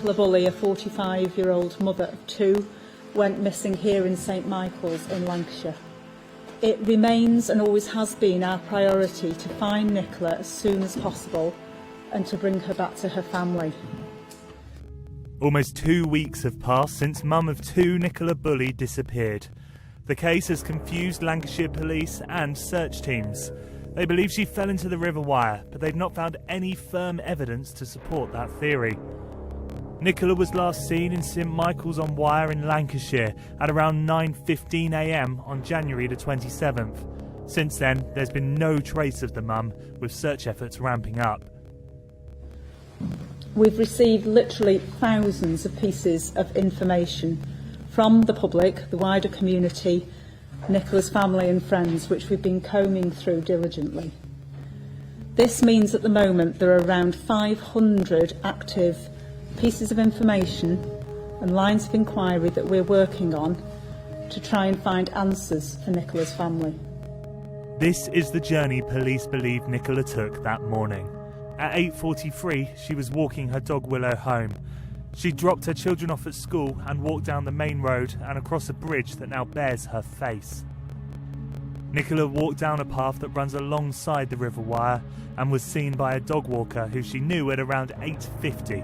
Nicola Bulley, a 45-year-old mother of two, went missing here in St Michael's in Lancashire. It remains and always has been our priority to find Nicola as soon as possible and to bring her back to her family. Almost 2 weeks have passed since mum of two, Nicola Bulley, disappeared. The case has confused Lancashire police and search teams. They believe she fell into the River Wire, but they've not found any firm evidence to support that theory. Nicola was last seen in St Michael's on Wire in Lancashire at around 9:15 a.m. on January the 27th. Since then, there's been no trace of the mum, with search efforts ramping up. We've received literally thousands of pieces of information from the public, the wider community, Nicola's family and friends, which we've been combing through diligently. This means at the moment there are around 500 active pieces of information and lines of inquiry that we're working on to try and find answers for Nicola's family. This is the journey police believe Nicola took that morning. At 8:43, she was walking her dog Willow home. She dropped her children off at school and walked down the main road and across a bridge that now bears her face. Nicola walked down a path that runs alongside the River Wire and was seen by a dog walker who she knew at around 8:50.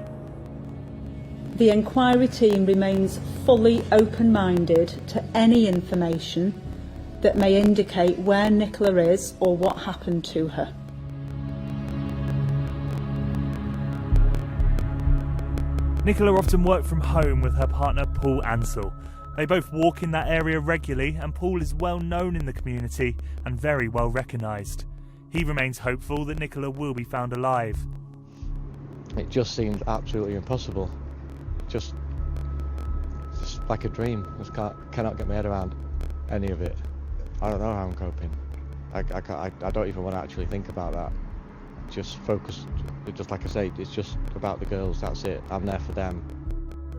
The inquiry team remains fully open-minded to any information that may indicate where Nicola is or what happened to her. Nicola often worked from home with her partner Paul Ansell. They both walk in that area regularly, and Paul is well known in the community and very well recognised. He remains hopeful that Nicola will be found alive. It just seemed absolutely impossible. Just like a dream. Just cannot get my head around any of it. I don't know how I'm coping. I don't even want to actually think about that. Just focus, just like I say, it's just about the girls, that's it. I'm there for them.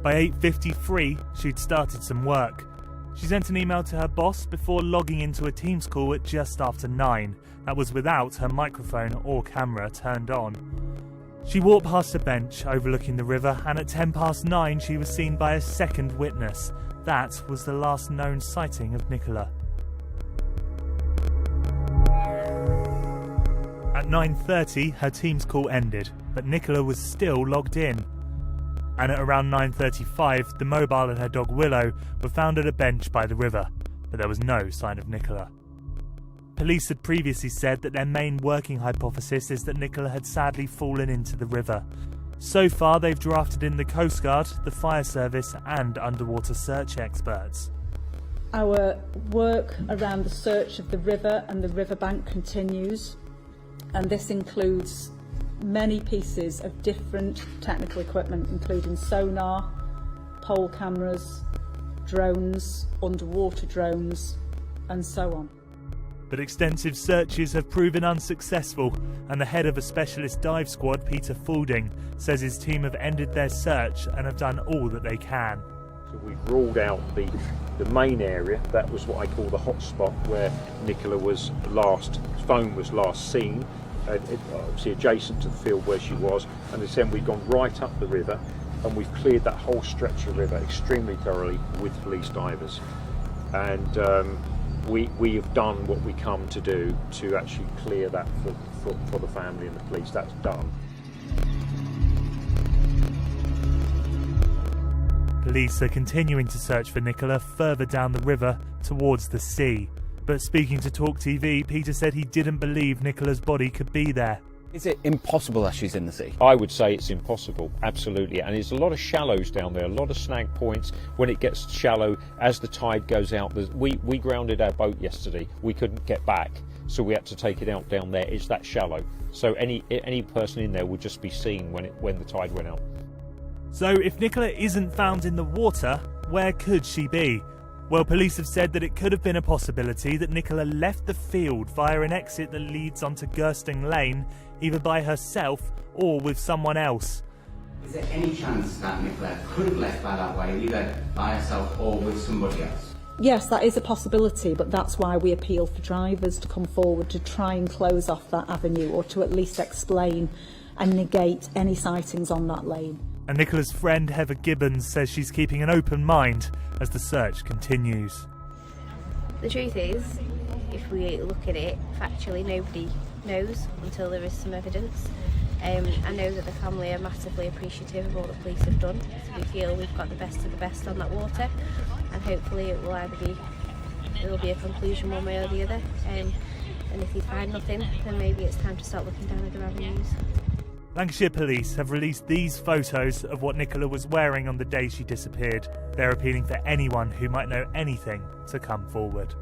By 8:53, she'd started some work. She sent an email to her boss before logging into a Teams call at just after 9. That was without her microphone or camera turned on. She walked past a bench overlooking the river, and at 9:10 she was seen by a second witness. That was the last known sighting of Nicola. At 9:30, her Teams call ended, but Nicola was still logged in. And at around 9:35, the mobile and her dog Willow were found at a bench by the river, but there was no sign of Nicola. Police had previously said that their main working hypothesis is that Nicola had sadly fallen into the river. So far, they've drafted in the Coast Guard, the Fire Service and underwater search experts. Our work around the search of the river and the riverbank continues, and this includes many pieces of different technical equipment, including sonar, pole cameras, drones, underwater drones, and so on. But extensive searches have proven unsuccessful, and the head of a specialist dive squad, Peter FAULDING, says his team have ended their search and have done all that they can. So we've ruled out the main area. That was what I call the hot spot where Nicola was phone was last seen, obviously adjacent to the field where she was, and then we've gone right up the river and we've cleared that whole stretch of river extremely thoroughly with police divers, and we have done what we come to do to actually clear that for the family and the police. That's done. Police are continuing to search for Nicola further down the river towards the sea. But speaking to Talk TV, Peter said he didn't believe Nicola's body could be there. Is it impossible that she's in the sea? I would say it's impossible, absolutely. And there's a lot of shallows down there, a lot of snag points. When it gets shallow, as the tide goes out, we grounded our boat yesterday. We couldn't get back, so we had to take it out down there. It's that shallow. So any person in there would just be seen when the tide went out. So if Nicola isn't found in the water, where could she be? Well, police have said that it could have been a possibility that Nicola left the field via an exit that leads onto Gersting Lane, either by herself or with someone else. Is there any chance that Nicola could have left by that way, either by herself or with somebody else? Yes, that is a possibility, but that's why we appeal for drivers to come forward to try and close off that avenue, or to at least explain and negate any sightings on that lane. And Nicola's friend Heather Gibbons says she's keeping an open mind as the search continues. The truth is, if we look at it factually, nobody knows until there is some evidence. I know that the family are massively appreciative of what the police have done. So we feel we've got the best of the best on that water, and hopefully it will either be, there will be a conclusion one way or the other. And if you find nothing, then maybe it's time to start looking down other avenues. Lancashire Police have released these photos of what Nicola was wearing on the day she disappeared. They're appealing for anyone who might know anything to come forward.